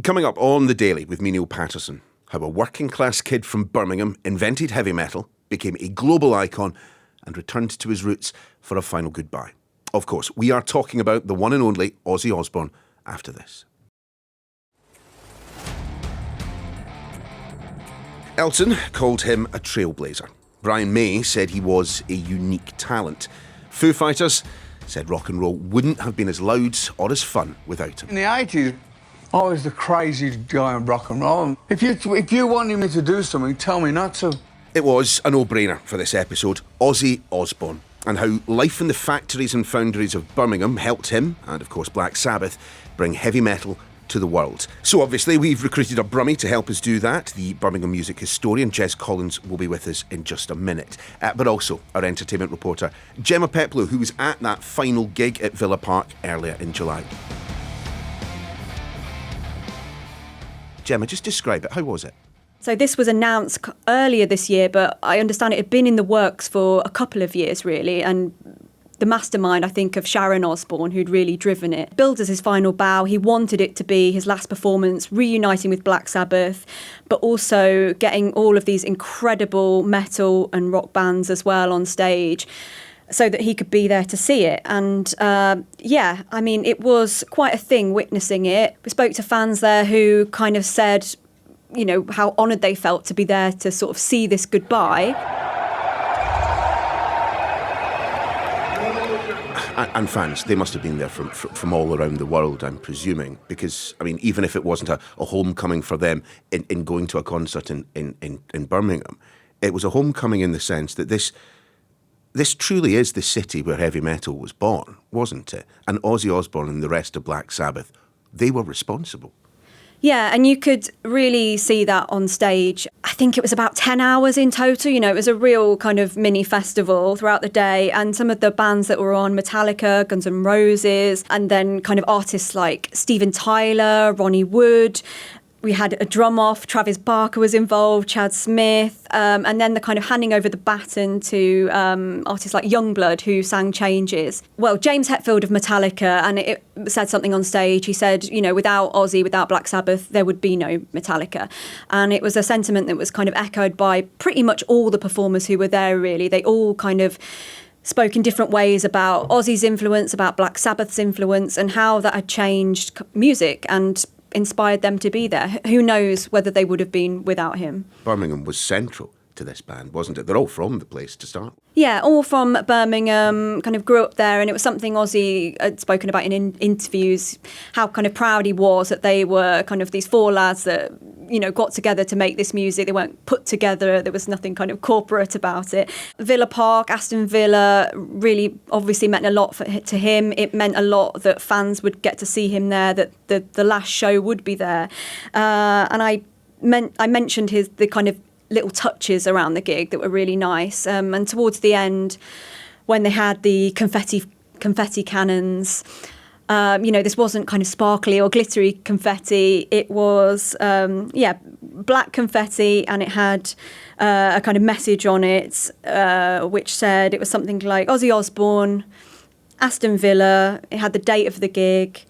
Coming up on The Daily with me, Niall Paterson, how a working-class kid from Birmingham invented heavy metal, became a global icon and returned to his roots for a final goodbye. Of course, we are talking about the one and only Ozzy Osbourne after this. Elton called him a trailblazer. Brian May said he was a unique talent. Foo Fighters said rock and roll wouldn't have been as loud or as fun without him. In the 80s, I was the crazy guy in rock and roll. If you wanted me to do something, tell me not to. It was a no-brainer for this episode, Ozzy Osbourne, and how life in the factories and foundries of Birmingham helped him, and of course Black Sabbath, bring heavy metal to the world. So obviously we've recruited a Brummie to help us do that. The Birmingham music historian Jez Collins will be with us in just a minute. But also our entertainment reporter Gemma Peplow, who was at that final gig at Villa Park earlier in July. Gemma, just describe it. How was it? So this was announced earlier this year, but I understand it had been in the works for a couple of years, really. And the mastermind, I think, of Sharon Osbourne, who'd really driven it, billed as his final bow. He wanted it to be his last performance, reuniting with Black Sabbath, but also getting all of these incredible metal and rock bands as well on stage, so that he could be there to see it. And it was quite a thing witnessing it. We spoke to fans there who kind of said, you know, how honoured they felt to be there to sort of see this goodbye. And fans, they must have been there from all around the world, I'm presuming, because, I mean, even if it wasn't a homecoming for them in going to a concert in Birmingham, it was a homecoming in the sense that this truly is the city where heavy metal was born, wasn't it? And Ozzy Osbourne and the rest of Black Sabbath, they were responsible. Yeah, and you could really see that on stage. I think it was about 10 hours in total. You know, it was a real kind of mini festival throughout the day. And some of the bands that were on, Metallica, Guns N' Roses, and then kind of artists like Steven Tyler, Ronnie Wood. We had a drum off, Travis Barker was involved, Chad Smith, and then the kind of handing over the baton to artists like Youngblood, who sang Changes. Well, James Hetfield of Metallica, and it said something on stage. He said, you know, without Ozzy, without Black Sabbath, there would be no Metallica. And it was a sentiment that was kind of echoed by pretty much all the performers who were there, really. They all kind of spoke in different ways about Ozzy's influence, about Black Sabbath's influence, and how that had changed music and inspired them to be there. Who knows whether they would have been without him. Birmingham was central to this band, wasn't it? They're all from the place to start with. Yeah, all from Birmingham, kind of grew up there, and it was something Ozzy had spoken about in interviews, how kind of proud he was that they were kind of these four lads that, you know, got together to make this music. They weren't put together. There was nothing kind of corporate about it. Villa Park, Aston Villa, really obviously meant a lot to him. It meant a lot that fans would get to see him there, that the last show would be there. And I mentioned the kind of little touches around the gig that were really nice. And towards the end, when they had the confetti cannons, this wasn't kind of sparkly or glittery confetti. It was, black confetti, and it had a kind of message on it, which said, it was something like Ozzy Osbourne, Aston Villa. It had the date of the gig,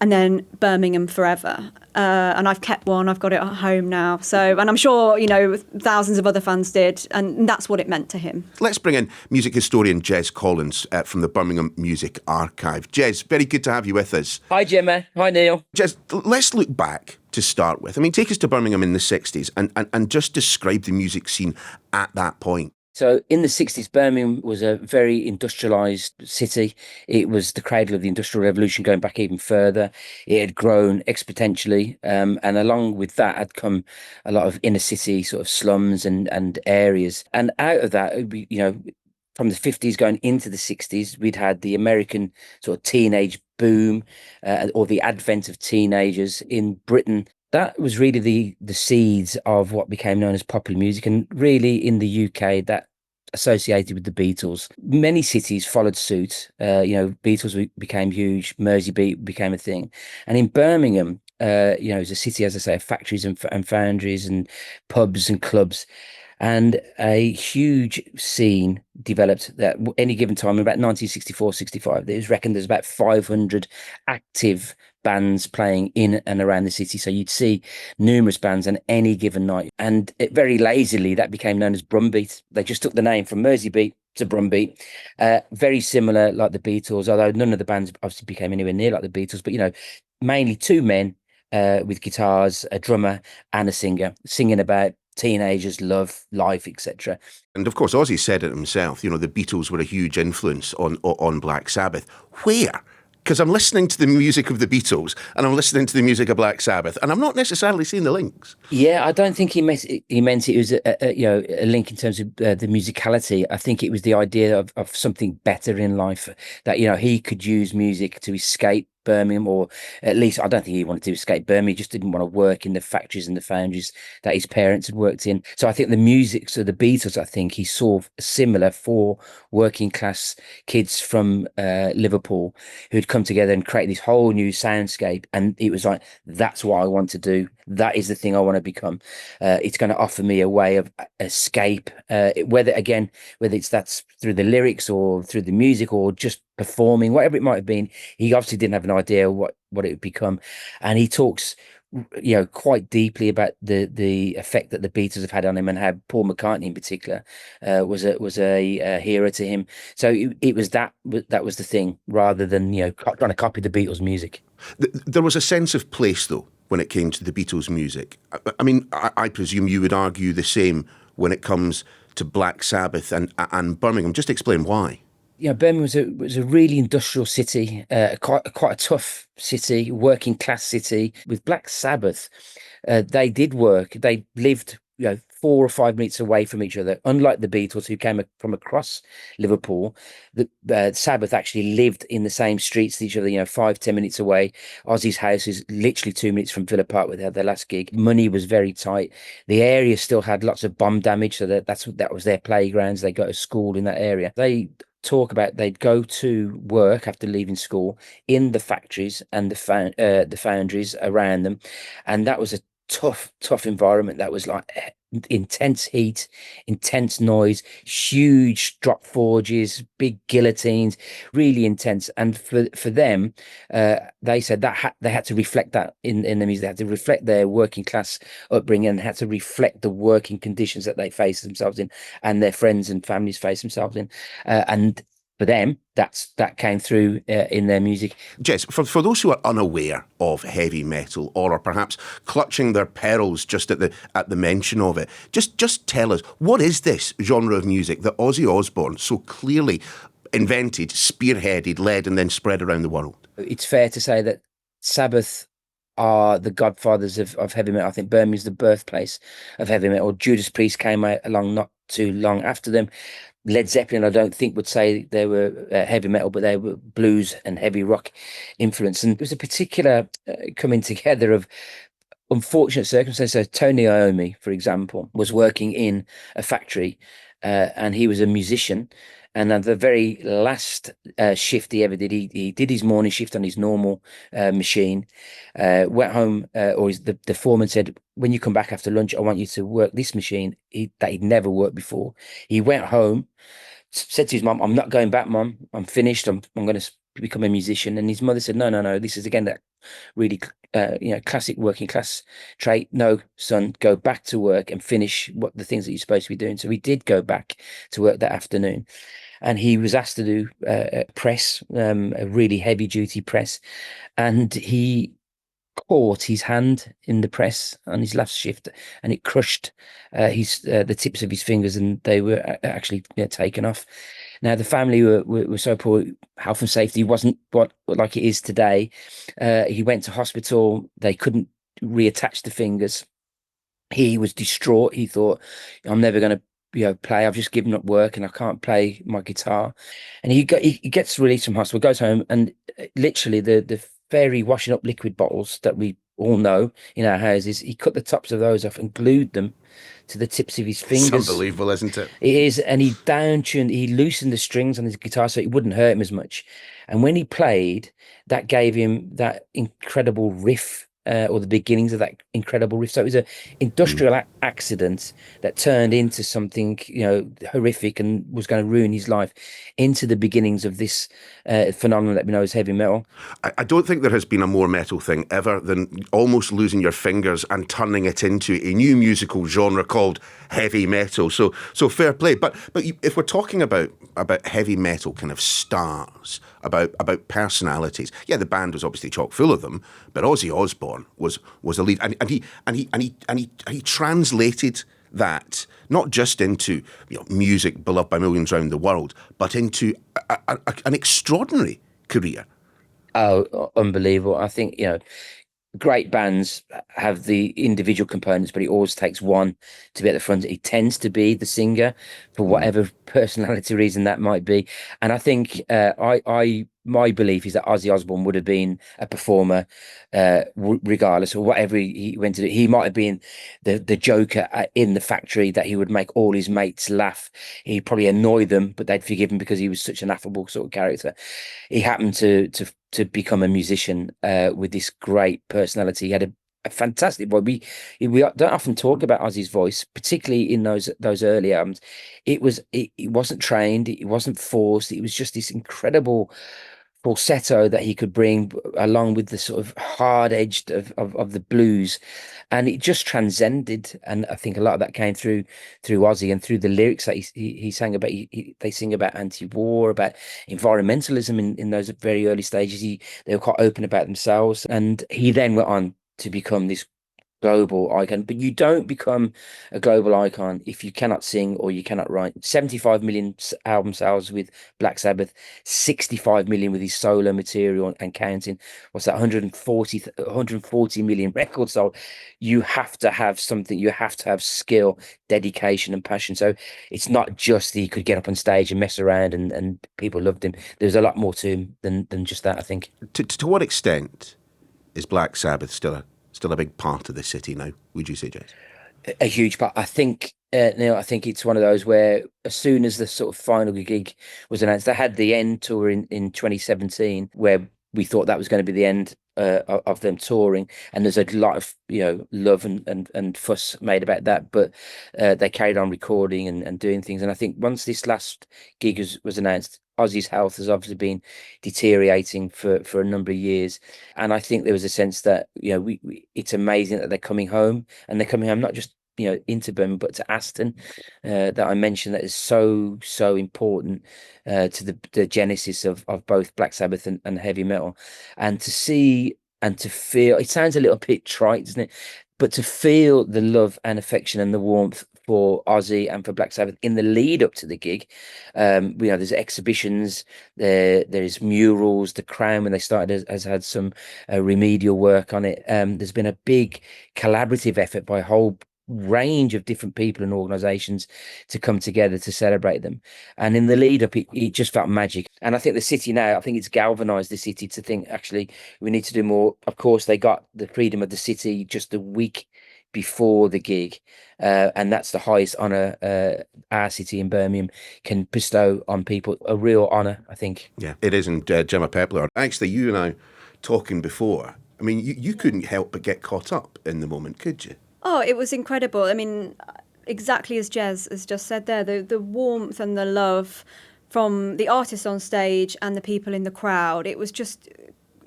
and then Birmingham forever. And I've kept one. I've got it at home now. So, and I'm sure, you know, thousands of other fans did, and that's what it meant to him. Let's bring in music historian Jez Collins from the Birmingham Music Archive. Jez, very good to have you with us. Hi, Gemma. Hi, Neil. Jez, let's look back to start with. I mean, take us to Birmingham in the 60s and just describe the music scene at that point. So in the 60s, Birmingham was a very industrialised city. It was the cradle of the Industrial Revolution, going back even further. It had grown exponentially. And along with that had come a lot of inner city sort of slums and areas. And out of that, you know, from the 50s going into the 60s, we'd had the American sort of teenage boom, or the advent of teenagers in Britain. That was really the seeds of what became known as popular music, and really in the UK that associated with the Beatles. Many cities followed suit. Beatles became huge, Merseybeat became a thing. And in Birmingham, it's a city, as I say, of factories and foundries and pubs and clubs. And a huge scene developed that any given time in about 1964, 65, it was reckoned there's about 500 active bands playing in and around the city. So you'd see numerous bands on any given night. And very lazily, that became known as Brumbeat. They just took the name from Merseybeat to Brumbeat. Very similar like the Beatles, although none of the bands obviously became anywhere near like the Beatles. But, mainly two men with guitars, a drummer and a singer, singing about teenagers, love, life, etc. And of course, Ozzy said it himself, the Beatles were a huge influence on Black Sabbath. Where? Because I'm listening to the music of the Beatles and I'm listening to the music of Black Sabbath, and I'm not necessarily seeing the links. Yeah, I don't think he meant it was a link in terms of the musicality. I think it was the idea of something better in life, that he could use music to escape Birmingham, or at least I don't think he wanted to escape Birmingham. He just didn't want to work in the factories and the foundries that his parents had worked in. So I think the music, so the Beatles, I think he saw similar for working class kids from Liverpool who'd come together and create this whole new soundscape. And it was like, that's what I want to do. That is the thing I want to become. It's going to offer me a way of escape, whether that's through the lyrics or through the music or just performing, whatever it might have been. He obviously didn't have an idea what it would become. And he talks quite deeply about the effect that the Beatles have had on him, and how Paul McCartney in particular was a hero to him. So it was that was the thing, rather than trying to copy the Beatles music. There was a sense of place though when it came to the Beatles music. I mean, I presume you would argue the same when it comes to Black Sabbath and Birmingham. Just explain why. Birmingham was a really industrial city, quite a tough city, working class city. With Black Sabbath, they did work. They lived 4 or 5 minutes away from each other. Unlike the Beatles, who came from across Liverpool, the Sabbath actually lived in the same streets as each other, 5-10 minutes away. Ozzy's house is literally 2 minutes from Villa Park, where they had their last gig. Money was very tight. The area still had lots of bomb damage, so that was their playgrounds. They go to school in that area. They talk about they'd go to work after leaving school in the factories and the foundries around them, and that was a tough environment. That was like intense heat, intense noise, huge drop forges, big guillotines, really intense. And for them, they said that they had to reflect that in the music. They had to reflect their working class upbringing, and had to reflect the working conditions that they faced themselves in, and their friends and families faced themselves in. And for them, that came through in their music. Jez, for those who are unaware of heavy metal, or are perhaps clutching their pearls just at the mention of it, just tell us, what is this genre of music that Ozzy Osbourne so clearly invented, spearheaded, led, and then spread around the world? It's fair to say that Sabbath are the godfathers of heavy metal. I think Birmingham's the birthplace of heavy metal. Judas Priest came along not too long after them. Led Zeppelin, I don't think, would say they were heavy metal, but they were blues and heavy rock influence. And it was a particular coming together of unfortunate circumstances. So Tony Iommi, for example, was working in a factory, and he was a musician. And at the very last shift he ever did, he did his morning shift on his normal machine, went home, or the foreman said, when you come back after lunch, I want you to work this machine that he'd never worked before. He went home, said to his mum, I'm not going back, Mum. I'm finished. I'm going to become a musician. And his mother said, no. This is, again, that really classic working class trait. No, son, go back to work and finish the things that you're supposed to be doing. So he did go back to work that afternoon. And he was asked to do a press, a really heavy duty press. And he caught his hand in the press on his last shift, and it crushed the tips of his fingers, and they were actually taken off. Now, the family were so poor, health and safety wasn't like it is today. He went to hospital. They couldn't reattach the fingers. He was distraught. He thought, I'm never going to play. I've just given up work and I can't play my guitar. And he gets released from hospital, goes home, and literally the fairy washing up liquid bottles that we all know in our houses, he cut the tops of those off and glued them to the tips of his fingers. It's unbelievable, isn't it? It is. And he loosened the strings on his guitar so it wouldn't hurt him as much. And when he played, that gave him that incredible riff or the beginnings of that incredible riff. So it was an industrial accident that turned into something, horrific and was going to ruin his life, into the beginnings of this phenomenon that we know as heavy metal. I don't think there has been a more metal thing ever than almost losing your fingers and turning it into a new musical genre called heavy metal. So fair play. But if we're talking about heavy metal kind of stars, about personalities, yeah, the band was obviously chock full of them, but Ozzy Osbourne was a lead, and he translated that not just into music beloved by millions around the world, but into an extraordinary career. Oh, unbelievable. I think, great bands have the individual components, but it always takes one to be at the front. It tends to be the singer, for whatever personality reason that might be. And I think my belief is that Ozzy Osbourne would have been a performer, regardless of whatever he went to do. He might have been the joker in the factory, that he would make all his mates laugh. He'd probably annoy them, but they'd forgive him because he was such an affable sort of character. He happened to become a musician with this great personality. He had a fantastic voice. We don't often talk about Ozzy's voice, particularly in those early albums. It wasn't trained, it wasn't forced. It was just this incredible falsetto that he could bring, along with the sort of hard edge of the blues, and it just transcended. And I think a lot of that came through Ozzy and through the lyrics that he sang about. They sing about anti-war, about environmentalism in those very early stages. They were quite open about themselves, and he then went on to become this global icon. But you don't become a global icon if you cannot sing or you cannot write. 75 million album sales with Black Sabbath, 65 million with his solo material and counting. What's that? 140 million records sold. You have to have something. You have to have skill, dedication, and passion. So it's not just that he could get up on stage and mess around and people loved him. There's a lot more to him than just that, I think. To what extent is Black Sabbath still a big part of the city now, would you say, Jez? A huge part. I think, Neil, I think it's one of those where as soon as the sort of final gig was announced, they had the end tour in 2017, where we thought that was going to be the end of them touring, and there's a lot of love and fuss made about that, but they carried on recording and doing things. And I think once this last gig was announced, Ozzy's health has obviously been deteriorating for a number of years, and I think there was a sense that it's amazing that they're coming home, and they're coming home not just into Birmingham, but to Aston, that I mentioned, that is so important to the genesis of both Black Sabbath and heavy metal. And to see and to feel, it sounds a little bit trite, doesn't it? But to feel the love and affection and the warmth for Ozzy and for Black Sabbath in the lead up to the gig. There's exhibitions, there's murals. The Crown, when they started, has had some remedial work on it. There's been a big collaborative effort by a whole range of different people and organizations to come together to celebrate them. And in the lead up, it just felt magic. And I think the city now, I think it's galvanized the city to think, actually, we need to do more. Of course, they got the freedom of the city just a week before the gig, and that's the highest honor our city in Birmingham can bestow on people. A real honor, I think. Yeah, it is. And Gemma Peplow, actually, you and I talking before, I mean, you couldn't help but get caught up in the moment, could you? Oh, it was incredible. I mean, exactly as Jez has just said there, the warmth and the love from the artists on stage and the people in the crowd, it was just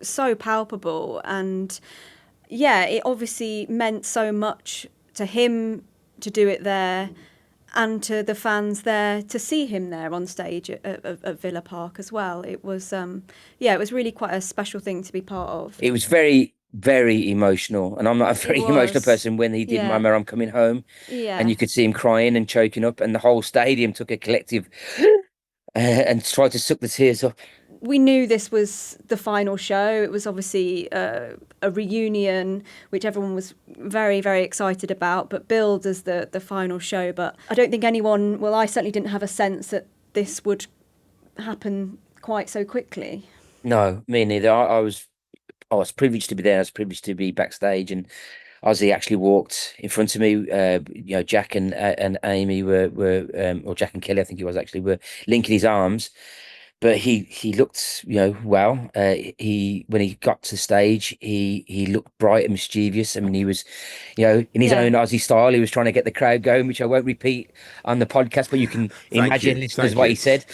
so palpable. And yeah, it obviously meant so much to him to do it there, and to the fans there to see him there on stage at Villa Park as well. It was, it was really quite a special thing to be part of. It was very emotional, and I'm not a very emotional person. When he did Mama, I'm Coming Home, and you could see him crying and choking up, and the whole stadium took a collective and tried to suck the tears up. We knew this was the final show. It was obviously a reunion, which everyone was very, very excited about, but billed as the final show. But I don't think anyone, well, I certainly didn't have a sense that this would happen quite so quickly. No, me neither. I was privileged to be there. I was privileged to be backstage, and Ozzy actually walked in front of me. Jack and Amy were or Jack and Kelly, I think he was, actually, were linking his arms. but he looked, well. He when he got to stage, he looked bright and mischievous. I mean, he was, in his own Aussie style, he was trying to get the crowd going, which I won't repeat on the podcast, but you can imagine, listeners, what he said.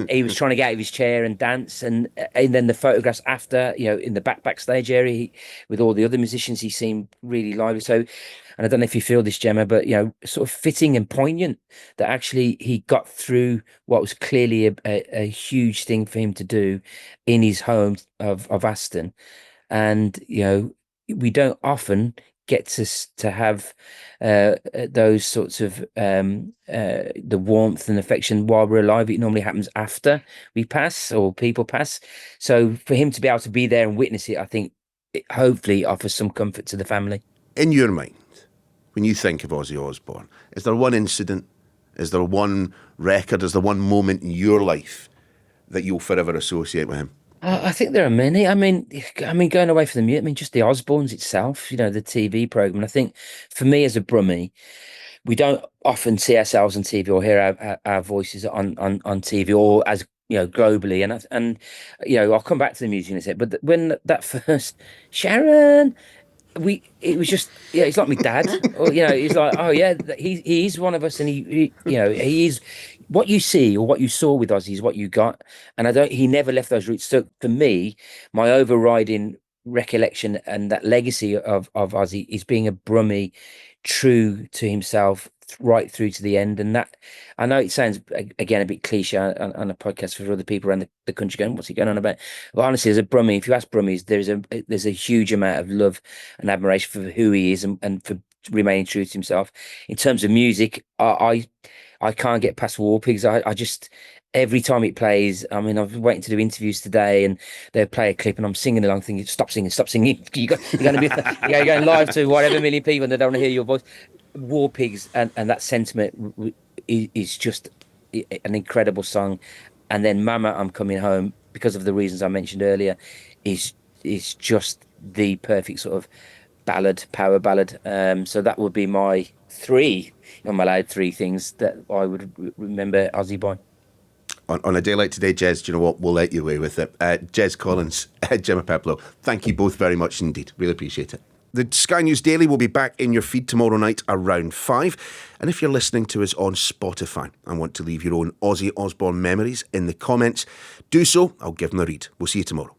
He was trying to get out of his chair and dance, and then the photographs after, in the backstage area, with all the other musicians, he seemed really lively. So, and I don't know if you feel this, Gemma, but sort of fitting and poignant that actually he got through what was clearly a huge thing for him to do in his home of Aston. And we don't often get to have those sorts of the warmth and affection while we're alive. It normally happens after we pass or people pass. So for him to be able to be there and witness it, I think it hopefully offers some comfort to the family. In your mind, when you think of Ozzy Osbourne, is there one incident, is there one record, is there one moment in your life that you'll forever associate with him? I think there are many. I mean, going away from the music, just the Osbournes itself, the TV program. I think for me as a Brummie, we don't often see ourselves on TV or hear our voices on TV or as globally. And I'll come back to the music in a sec. But when that first Sharon. It was just, he's like my dad, or he's like, oh yeah, he is one of us, and he is what you see or what you saw with Ozzy is what you got, and he never left those roots. So for me, my overriding recollection and that legacy of Ozzy is being a Brummie, true to himself right through to the end. And that, I know it sounds again a bit cliche on a podcast for other people around the country going, what's he going on about? But honestly, as a Brummie, if you ask Brummies, there's a huge amount of love and admiration for who he is and for remaining true to himself. In terms of music, I can't get past War Pigs. I just, every time it plays, I mean, I've been waiting to do interviews today, and they play a clip, and I'm singing along, thinking, "Stop singing! You're going to be you're going live to whatever million people, and they don't want to hear your voice." War Pigs and that sentiment is just an incredible song. And then Mama, I'm Coming Home, because of the reasons I mentioned earlier, is just the perfect sort of ballad, power ballad. So that would be my three. I'm allowed three things that I would remember Ozzy by. On a day like today, Jez, do you know what? We'll let you away with it. Jez Collins, Gemma Peplow, thank you both very much indeed. Really appreciate it. The Sky News Daily will be back in your feed tomorrow night around 5. And if you're listening to us on Spotify and want to leave your own Ozzy Osbourne memories in the comments, do so. I'll give them a read. We'll see you tomorrow.